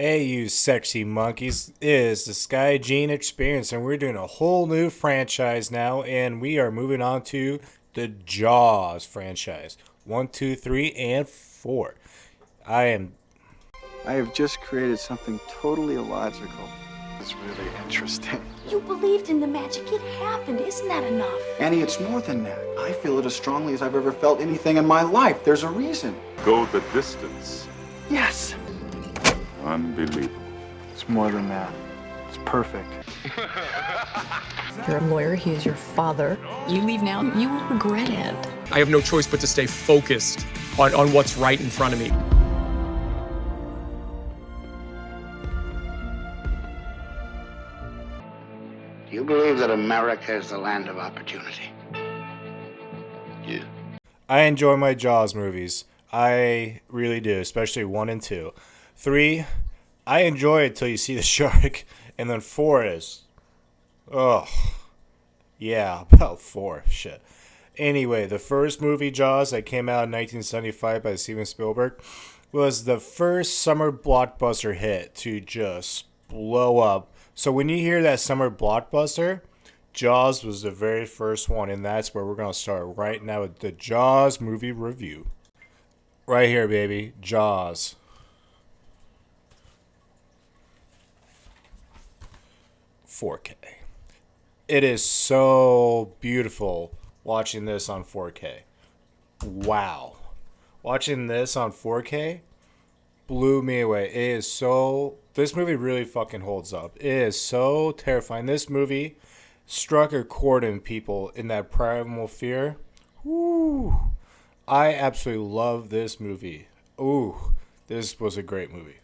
Hey, you sexy monkeys. It is the Sky Gene Experience, and we're doing a whole new franchise now, and we are moving on to the Jaws franchise. One, two, three, and four. I am. I have just created something totally illogical. It's really interesting. You believed in the magic. It happened. Isn't that enough? Annie, it's more than that. I feel it as strongly as I've ever felt anything in my life. There's a reason. Go the distance. Yes. Unbelievable. It's more than that. It's perfect. You're a lawyer, he is your father. You leave now, you will regret it. I have no choice but to stay focused on what's right in front of me. Do you believe that America is the land of opportunity? Yeah. I enjoy my Jaws movies. I really do, especially 1 and 2. 3, I enjoy it till you see the shark, and then 4 is, oh, yeah, about 4, shit. Anyway, the first movie, Jaws, that came out in 1975 by Steven Spielberg, was the first summer blockbuster hit to just blow up. So when you hear that summer blockbuster, Jaws was the very first one, and that's where we're going to start right now with the Jaws movie review. Right here, baby, Jaws. .4K. It is so beautiful watching this on 4K. Wow. Watching this on 4K blew me away. It is so... This movie really fucking holds up. It is so terrifying. This movie struck a chord in people in that primal fear. Woo. I absolutely love this movie. Ooh, this was a great movie.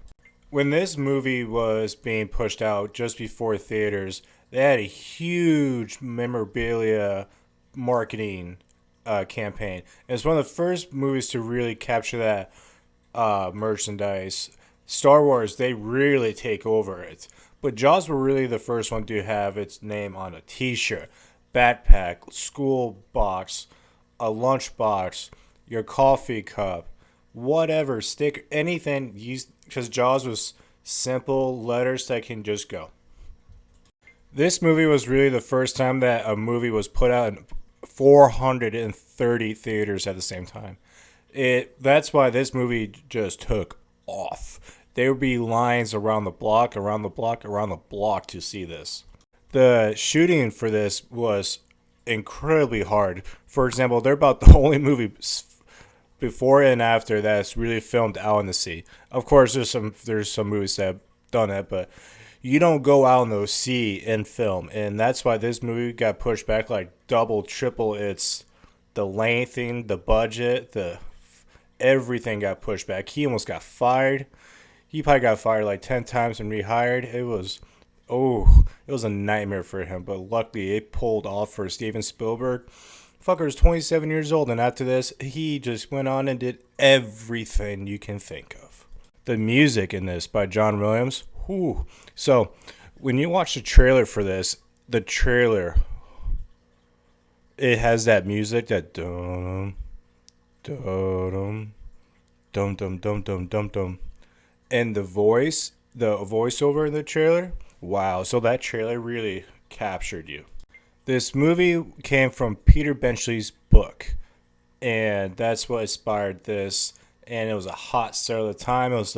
When this movie was being pushed out just before theaters, they had a huge memorabilia marketing campaign. And it's one of the first movies to really capture that merchandise. Star Wars, they really take over it. But Jaws were really the first one to have its name on a t-shirt, backpack, school box, a lunch box, your coffee cup, whatever, sticker, anything, because Jaws was simple letters that can just go. This movie was really the first time that a movie was put out in 430 theaters at the same time. That's why this movie just took off. There would be lines around the block, around the block, around the block to see this. The shooting for this was incredibly hard. For example, they're about the only movie before and after that's really filmed out in the sea. Of course, there's some movies that have done it, but you don't go out in the sea and film, and that's why this movie got pushed back like double, triple. It's the lengthening, the budget, everything got pushed back. He almost got fired. He probably got fired like 10 times and rehired. It was a nightmare for him, but luckily it pulled off for Steven Spielberg. Fucker's 27 years old, and after this, he just went on and did everything you can think of. The music in this by John Williams. Whew. So, when you watch the trailer for this, it has that music that dum dum dum dum dum dum dum dum, and the voiceover in the trailer. Wow! So that trailer really captured you. This movie came from Peter Benchley's book, and that's what inspired this. And it was a hot seller at the time. It was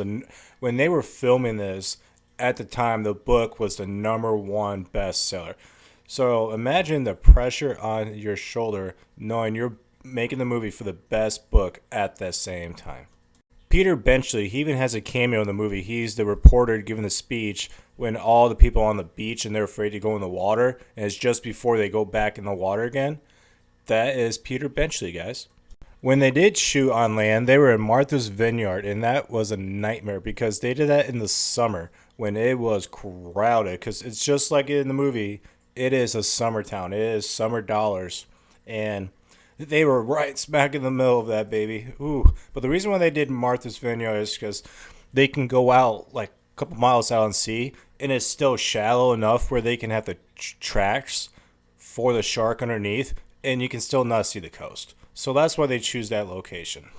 when they were filming this. At the time, the book was the #1 bestseller. So imagine the pressure on your shoulder knowing you're making the movie for the best book at the same time. Peter Benchley, he even has a cameo in the movie. He's the reporter giving the speech when all the people are on the beach and they're afraid to go in the water, and it's just before they go back in the water again. That is Peter Benchley, guys. When they did shoot on land, they were in Martha's Vineyard, and that was a nightmare because they did that in the summer when it was crowded, because it's just like in the movie. It is a summer town. It is summer dollars, and they were right smack in the middle of that, baby. Ooh. But the reason why they did Martha's Vineyard is because they can go out like a couple miles out and sea, and it's still shallow enough where they can have the tracks for the shark underneath, and you can still not see the coast. So that's why they choose that location.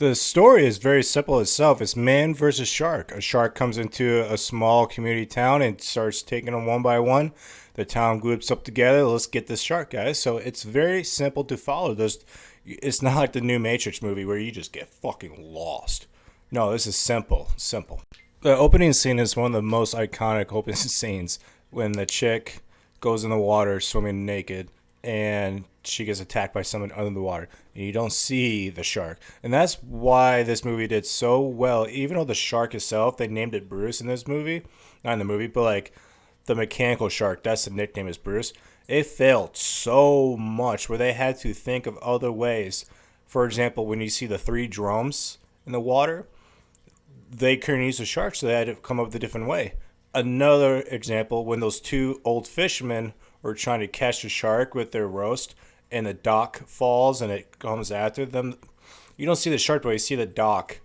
The story is very simple itself. It's man versus shark. A shark comes into a small community town and starts taking them one by one. The town groups up together. Let's get this shark, guys. So it's very simple to follow. It's not like the new Matrix movie where you just get fucking lost. No, this is simple. The opening scene is one of the most iconic opening scenes when the chick goes in the water swimming naked and she gets attacked by someone under the water and you don't see the shark. And that's why this movie did so well. Even though the shark itself, they named it Bruce in this movie. Not in the movie, but like the mechanical shark, that's the nickname, is Bruce. It failed so much where they had to think of other ways. For example, when you see the 3 drums in the water, they couldn't use the shark, so they had to come up with a different way. Another example, when those 2 old fishermen were trying to catch the shark with their roast, and the dock falls and it comes after them. You don't see the shark, but you see the dock.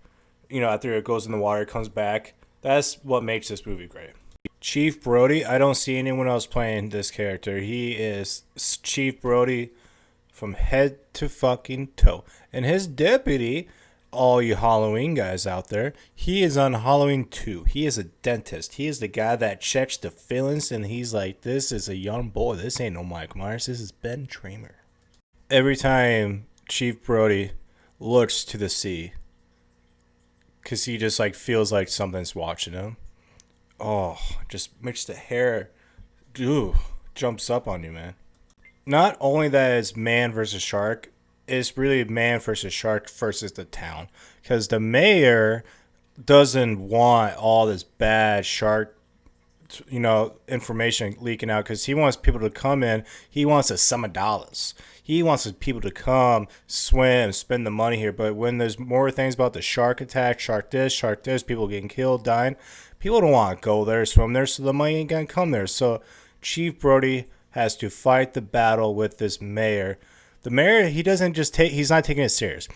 You know, after it goes in the water, it comes back. That's what makes this movie great. Chief Brody, I don't see anyone else playing this character. He is Chief Brody from head to fucking toe. And his deputy, all you Halloween guys out there, he is on Halloween 2. He is a dentist. He is the guy that checks the fillings, and he's like, this is a young boy. This ain't no Mike Myers. This is Ben Tramer. Every time Chief Brody looks to the sea, because he just like feels like something's watching him. Oh, just makes the hair, jumps up on you, man. Not only that it's man versus shark, it's really man versus shark versus the town. Because the mayor doesn't want all this bad shark, information leaking out. Because he wants people to come in. He wants a sum of dollars. He wants people to come, swim, spend the money here. But when there's more things about the shark attack, shark this, people getting killed, dying, people don't want to go there, swim there, so the money ain't going to come there. So Chief Brody has to fight the battle with this mayor. The mayor, he's not taking it serious.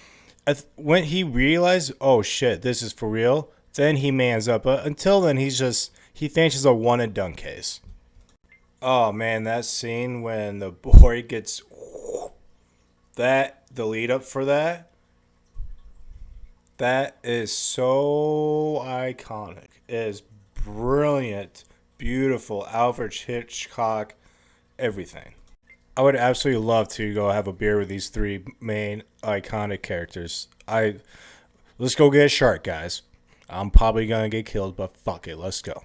When he realized, oh shit, this is for real, then he mans up. But until then, he thinks it's a one and done case. Oh man, that scene when the boy gets the lead up for that is so iconic. It is brilliant, beautiful, Alfred Hitchcock, everything. I would absolutely love to go have a beer with these 3 main iconic characters. Let's go get a shark, guys. I'm probably gonna get killed, but fuck it, let's go.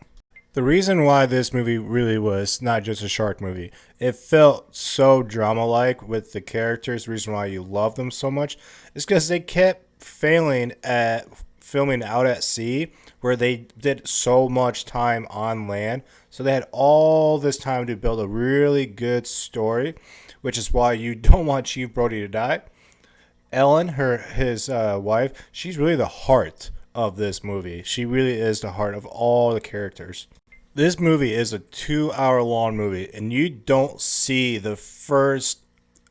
The reason why this movie really was not just a shark movie, it felt so drama-like with the characters. The reason why you love them so much is because they kept failing at filming out at sea, where they did so much time on land. So they had all this time to build a really good story, which is why you don't want Chief Brody to die. Ellen, his wife, she's really the heart of this movie. She really is the heart of all the characters. This movie is a 2-hour-long movie, and you don't see the first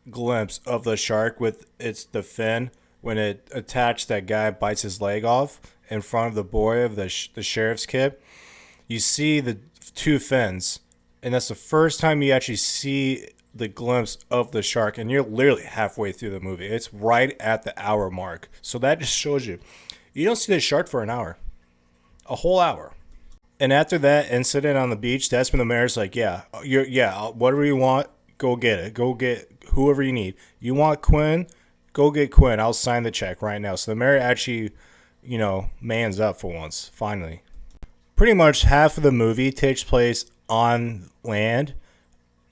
glimpse of the shark with the fin when it attached that guy, bites his leg off in front of the boy of the sheriff's kid. You see the 2 fins, and that's the first time you actually see the glimpse of the shark, and you're literally halfway through the movie. It's right at the hour mark. So that just shows you don't see the shark for an hour, a whole hour. And after that incident on the beach, that's when the mayor's like, whatever you want, go get it. Go get whoever you need. You want Quinn? Go get Quinn. I'll sign the check right now. So the mayor actually, mans up for once, finally. Pretty much half of the movie takes place on land.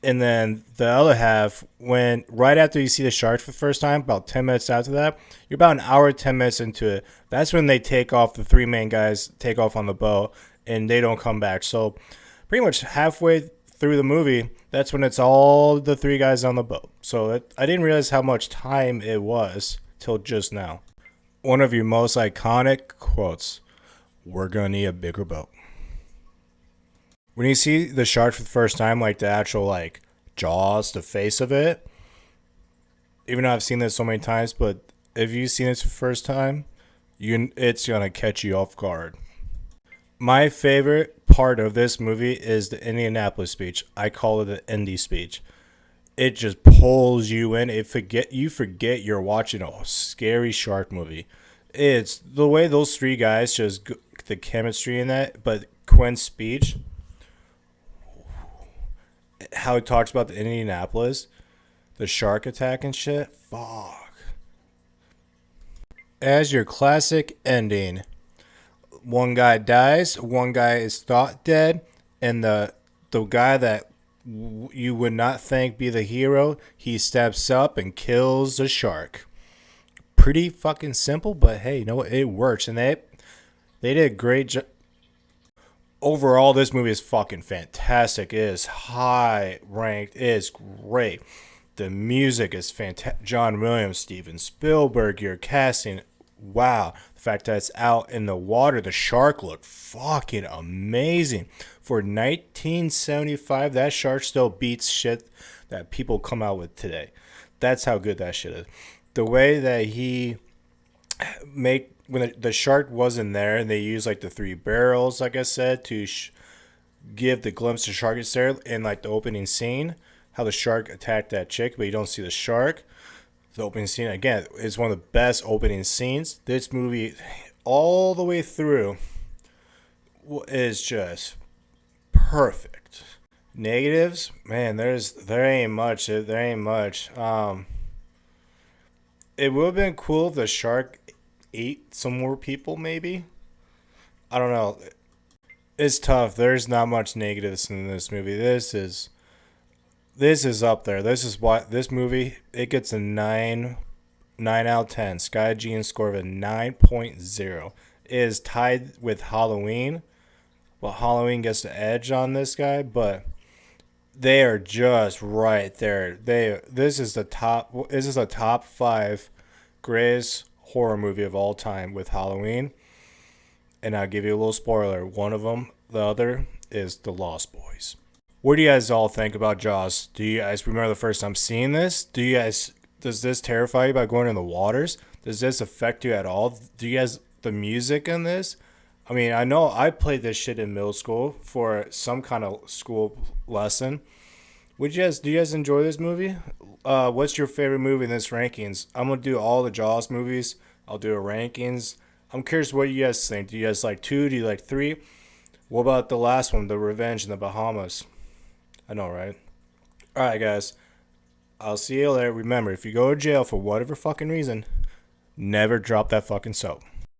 And then the other half, right after you see the shark for the first time, about 10 minutes after that, you're about an hour, 10 minutes into it. That's when they take off, the 3 main guys take off on the boat, and they don't come back. So pretty much halfway through the movie, that's when it's all the 3 guys on the boat. So I didn't realize how much time it was till just now. One of your most iconic quotes, "We're gonna need a bigger boat." When you see the shark for the first time, like the actual jaws, the face of it, even though I've seen this so many times, but if you've seen this for the first time, it's gonna catch you off guard. My favorite part of this movie is the Indianapolis speech. I call it the Indy speech. It just pulls you in. You forget you're watching a scary shark movie. It's the way those three guys just the chemistry in that, but Quinn's speech, how he talks about the Indianapolis, the shark attack and shit. Fuck. As your classic ending, one guy dies, one guy is thought dead, and the guy that you would not think be the hero, he steps up and kills the shark. Pretty fucking simple, but hey, you know what? It works, and they did a great job. Overall, this movie is fucking fantastic. It is high ranked. It is great. The music is fantastic. John Williams, Steven Spielberg, your casting. Wow. The fact that it's out in the water, the shark looked fucking amazing. For 1975, that shark still beats shit that people come out with today. That's how good that shit is. The way that he made, when the shark wasn't there, and they used like the three barrels, like I said, to give the glimpse of shark is there in like the opening scene, how the shark attacked that chick, but you don't see the shark. The opening scene, again, is one of the best opening scenes. This movie, all the way through, is just perfect. Negatives, man, there ain't much. There ain't much. It would have been cool if the shark ate some more people, maybe. I don't know. It's tough. There's not much negatives in this movie. This is up there. This is what this movie, it gets a 9 out of 10. Sky Jean score of a 9.0. It is tied with Halloween. Well, Halloween gets the edge on this guy, but they are just right there. This is a top 5 greatest horror movie of all time with Halloween. And I'll give you a little spoiler. One of them, the other, is The Lost Boys. What do you guys all think about Jaws? Do you guys remember the first time seeing this? Does this terrify you by going in the waters? Does this affect you at all? Do you guys, the music in this? I mean, I know I played this shit in middle school for some kind of school lesson. Do you guys enjoy this movie? What's your favorite movie in this rankings? I'm gonna do all the Jaws movies. I'll do a rankings. I'm curious what you guys think. Do you guys like 2? Do you like 3? What about the last one, The Revenge in the Bahamas? I know, right? Alright, guys. I'll see you later. Remember, if you go to jail for whatever fucking reason, never drop that fucking soap.